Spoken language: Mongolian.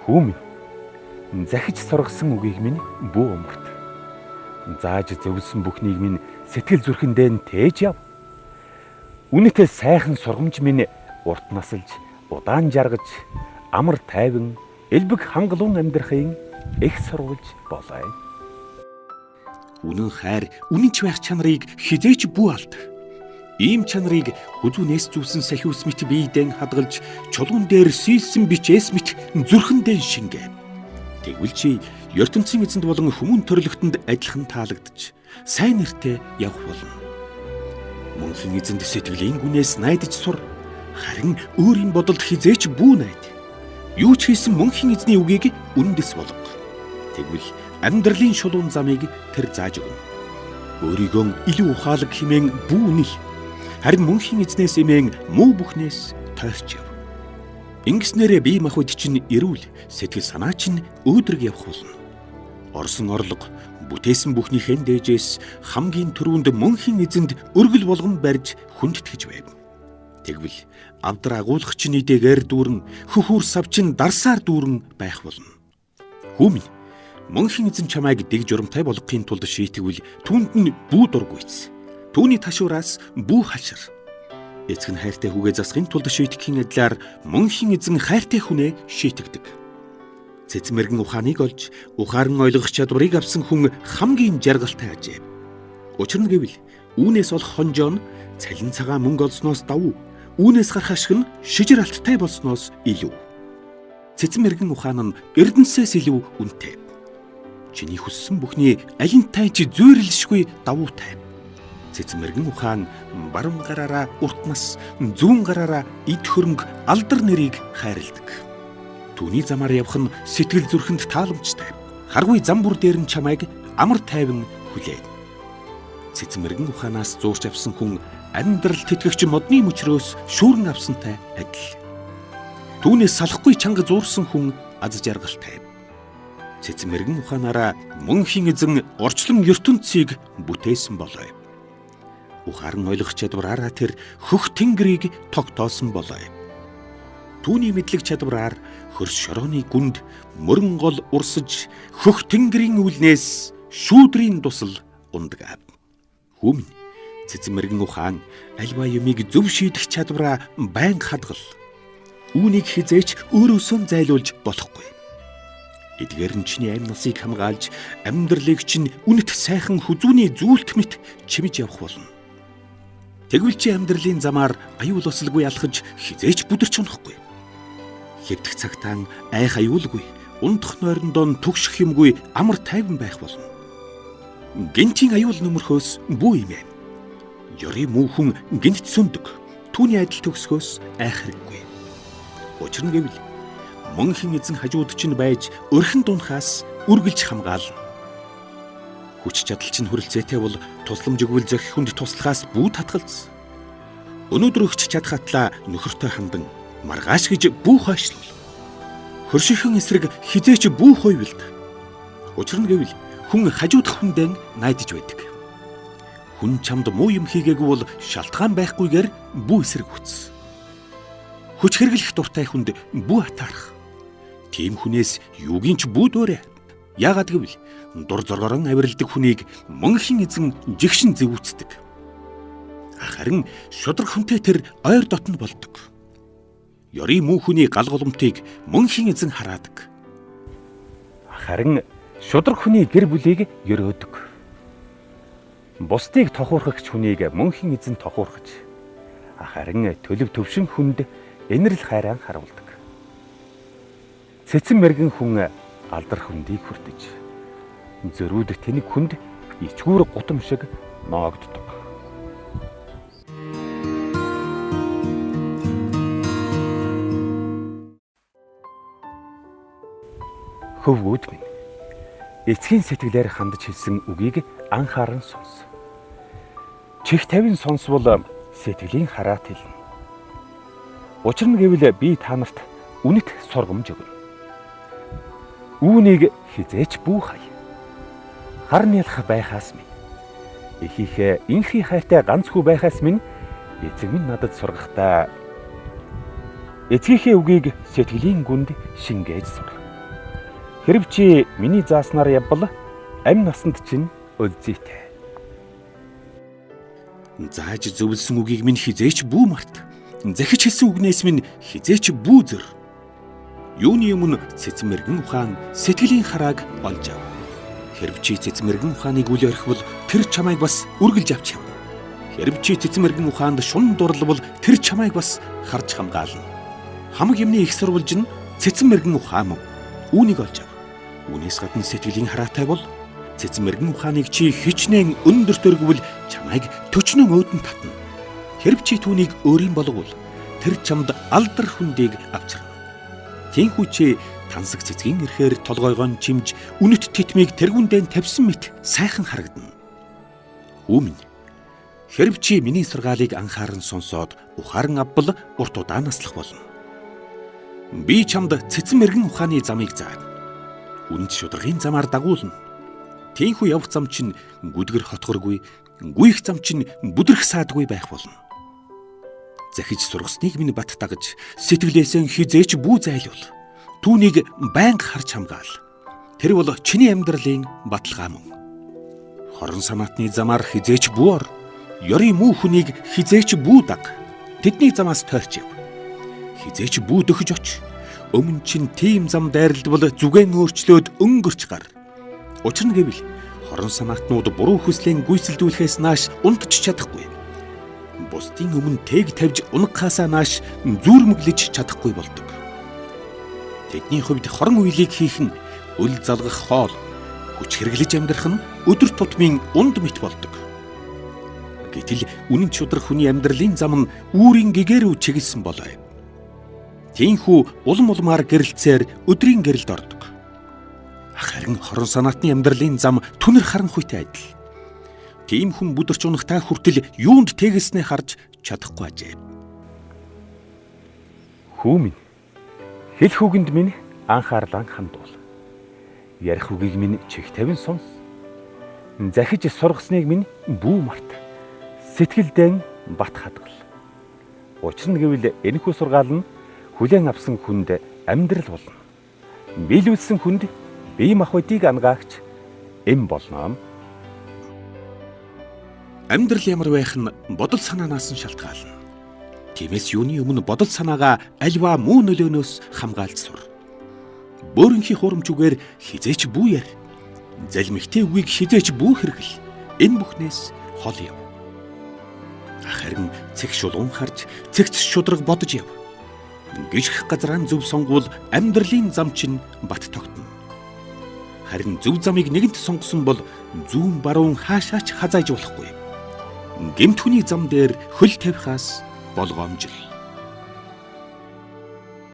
Хүү минь, захиж сургасан үгийг минь бүү өмөрт. Зааж зөвлөсөн бүхнийг минь сэтгэл зүрхэндээ нь тээж яв. Үнэтэй сайхан сургамж минь урт насалж, удаан жаргаж, амар тайван, элбэг хангалуун амьдрахын их сурвалж болоо. Үнэн хайр, үнэнч байх чанарыг хизээч бүү алдах. Ийм чанарыг хүзүүнээс зүүсэн сахиус мэт биедэн хадгалж, чулуун дээр сийсэн бичээс мэт зүрхэндээ шингээв. Тэгвэл чи ертөнцийн эзэнд болон хүмүүн төрлөختөнд адилхан таалагдж, сайн нэртэй явах болно. Мөнхийн эзэнд сэтгэлийн гүнээс найдаж сур, харин өөрийн бодолд хизээч бүү найд. Юу ч хийсэн мөнхийн эзний үгийг үндэс болго. Тэгвэл амьдралын шулуун замыг тэр зааж өгнө. Өөрийгөө илүү ухаалаг хэмээн бүү нэл. Харин мөнхийн эзнээс эмээн муу бүхнээс тойрч яв. Ингэснээрээ бие махбод чинь эрүүл, сэтгэл санаа чинь өөдрөг явах болно. Орсон орлого бүтээсэн бүхнийхэн дээжээс хамгийн түрүүнд мөнхийн эзэнд өргөл болгон барьж хүндэтгэж байв. Тэгвэл авдар агуулгач нийтэйгээр дүүрэн, хөхүүр савчин дарсаар дүүрэн байх болно. Хүү минь, мөнхийн эзэн чамайг дэг журамтай болгохын тулд шийтгвэл түүнд нь бүү дургүйц. Түүний ташуураас бүү халшир. Эцэг нь хайртай хүүгээ засахын тулд шийтгэхийн адилаар мөнхийн эзэн хайртай хүнээ шийтгдэг. Цэцмэргэн ухааныг олж, ухаан ойлгох чадварыг авсан хүн хамгийн жаргалтай ажээ. Учир нь гэвэл үүнээс олох хонжоо нь цалин цагаан мөнгө олсноос давуу, үүнээс гарах ашиг нь шижир алттай болсноос илүү. Цэцмэргэн ухаан нь эрдэнсээс илүү үнэтэй. Чиний хүссэн бүхний аль нь тайч зүйрлэшгүй давуутай. Цэцмэргэн ухаан баруун гараараа урт нас, зүүн гараараа эд хөрөнгө алдар нэрийг хайрладаг. Түүний замаар явах нь сэтгэл зүрхэнд тааламжтай. Харгүй зам бүр дээр нь чамайг амар тайван хүлээн. Цэцмэргэн ухаанаас зуурч авсан хүн амьдрал тэтгэгч модны мөчрөөс шүүрэн авсантай адил. Түүнээс салахгүй чанга зуурсан хүн аз жаргалтай. Цэцмэргэн ухаанаараа мөнхийн эзэн орчлон ертөнцийг бүтээсэн болоо. Ухаан ойлгох чадвараараа тэр хөх тэнгэрийг тогтоосон болоо. Түүний мэдлэг чадвараар хөрс шорооны гүнд мөрөн гол урсаж, хөх тэнгэрийн үлнээс шүүдрийн тусал ундаг. Хүү минь, цэцмэргэн ухаан альва юмыг зөв шийдэх чадвараа байнга хадгал. Үүнийг хизээч өөрөөсөө зайлуулж болохгүй. Эдгээр нь чиний амь насыг хамгаалж, амьдралыг чинь үнэт сайхан хүзүүний зүйлт мэт чимж явах болно. Тэгвэл чи амьдралын замаар аюул осолгүй алхаж хизээч бүдэрч унахгүй. Хэвдэх цагтаан айх аюулгүй, ундах нойрондоо түгших юмгүй амар тайван байх болно. Гинтийн аюул нөмөрхөөс бүү имэ. Ёрий муу хүн гинт сүндэг. Түүний адил төгсгөөс айх хэрэггүй. Учир нь гэвэл мөнхийн эзэн хажууд чинь байж өрхөн дунхаас үргэлж хамгаална. Хүч чадал чинь хүрэлцээтэй бол тусламж өгвөл зохих хүнд туслахаас бүү татгалз. Өнөөдөр өгч чадах атлаа нөхөртөө хандан маргааш гэж бүү хойшлуул. Хөршихэн эсрэг хизээч бүү хойвилд. Учир нь гэвэл хүн хажуудах хүндээ найдаж байдаг. Хүн чамд муу юм хийгээгүй бол шалтгаан байхгүйгээр бүү эсрэг хүц. Хүч хэрэглэх дуртай хүнд бүү атаарах. Тийм хүнээс юугийн ч бүү дөөрэ. Яагаад гэвэл дур зоргорон авиралдаг хүнийг мөнхийн эзэн жигшин зэвүүцдэг. Харин шудраг хүнтэй тэр ойр дотнд болдог. Ёрий муу хүний галголомтыг мөнхийн эзэн хараадаг. Харин шудраг хүний гэр бүлийг ёрөөдөг. Бусдыг тохуурхагч хүнийг мөнхийн эзэн тохуурхаж, харин төлөв төвшин хүнд инэрл хайран харуулдаг. Цэцэн мэргэн хүн алдар хүндийг хүртэж, зөрүүд тэнэг хүнд ичгүүр гутам шиг ноогддог. Хөвгүүд минь, эцгийн сэтгэлээр хандж хэлсэн үгийг анхааран сонс. Чих тавин сонсвол сэтгэлийн хараат хэлнэ. Учир нь гэвэл би та нарт үнэт сургамж өгнө. Үүнийг хизээч бүү хай. Хар нялх байхаас минь, эхийнхээ инхий хайртай ганцгүй байхаас минь эцэг минь надад сургахдаа эцгийнхээ үгийг сэтгэлийн гүнд шингээж сур. Хэрв чи миний зааснаар явбал амь насанд чинь өлзийтэй. Зааж зөвлөсөн үгийг минь хизээч бүү март. Захиж хэлсэн үгнээс минь хизээч бүү зөр. Юуны өмнө цэцмэргэн ухаан сэтгэлийн харааг олж ав. Хэрв чи цэцмэргэн ухааныг үл орхивол тэр чамайг бас үргэлж авч явна. Хэрв чи цэцмэргэн ухаанд шунан дурлавал тэр чамайг бас харж хамгаална. Хамаг юмны их сурвалж нь цэцмэргэн ухаан мөн. Үүнийг олж ав. Үүнээс гадна сэтгэлийн хараатай бол цэцмэргэн ухааныг чи хичнээн өндөр төргөвөл чамайг төчнөн өөдөн татна. Хэрв чи түүнийг өөрийн болговол тэр чамд алдар хүндийг авчирна. Тинхүү чи тансаг цэцгийн эрхээр толгойгоо чимж үнэт титмийг тэргүүндээ тавьсан мэт сайхан харагдана. Өмнө хэрв чи миний сургаалыг анхааран сонсоод ухаан авбал урт удаа наслах болно. Би чамд цэцмэргэн ухааны замыг заана. Үнэт шударгын замаар дагуулна. Тинхүү явах зам чинь гүдгэр хотгоргүй, гүйх зам чинь бүдрэх саадгүй байх болно. Захиж сургасныг минь бат дагаж, сэтгэлээсээ хизээч бүү зайлуул. Түүнийг байнга харж хамгаал. Тэр бол чиний амьдралын баталгаа мөн. Хорон санаатны замаар хизээч бүү ор. Ёрын муу хүнийг хизээч бүү даг. Тэдний замаас тойрч яв. Хизээч бүү дөхөж оч. Өмнө чинь тийм зам дайралдвал зүгэн өөрчлөөд өнгөрч гар. Учир нь гэвэл хорон санаатнууд буруу хүслэн гүйцэлдүүлэхээс нааш унтж чадахгүй. Бусдын өмнө тэг тавьж унгахаасаа нааш зүрмэглэж чадахгүй болдог. Тэдний хувьд хорон уйлыг хийх нь өл залгах хоол, хүч хэрэглэж амьдрах нь өдөр тутмын унд мэт болдог. Гэтэл үнэн чудрах хүний амьдралын зам нь үүрийн гэгэрүү чиглэсэн болоо. Тинхүү улам улмаар гэрэлцээр өдрийн гэрэлд ордог. Харин хорон санаатны амьдралын зам түнэр харанхуйтай адил. Тийм хүн бүдэрч унахтай хүртэл юунд тэгэлснээ харж чадахгүй ажээ. Хүү минь, хэлэх үгэнд минь анхаарлаа хандуул. Ярих үгийг минь чих тавин сонс. Захиж сургасныг минь бүү март. Сэтгэлдээ бат хадгал. Учир нь гэвэл энэхүү сургаал нь хүлээн авсан хүнд амьдрал болно. Биелүүлсэн хүнд бие махбодыг ангаагч эм болно. Амьдрал ямар байх нь бодол санаанаас нь шалтгаална. Тиймээс юуны өмнө бодол санаагаа альва муу нөлөөнөөс хамгаалж сур. Бөөрөнхий хурамчүгээр хизээч бүү яар. Залмигтэй үгийг хизээч бүү хэрэгэл. Энэ бүхнээс хол яв. Харин цэг шулуун харж, цэгц шудраг бодож яв. Гიშх газраа зөв сонгуул амьдралын зам чинь бат тогтно. Харин зөв замыг нэгэнт сонгосон бол зүүн баруун хаашаач хазааж болохгүй. Гэмт хүний зам дээр хөл тавихаас болгоомжил.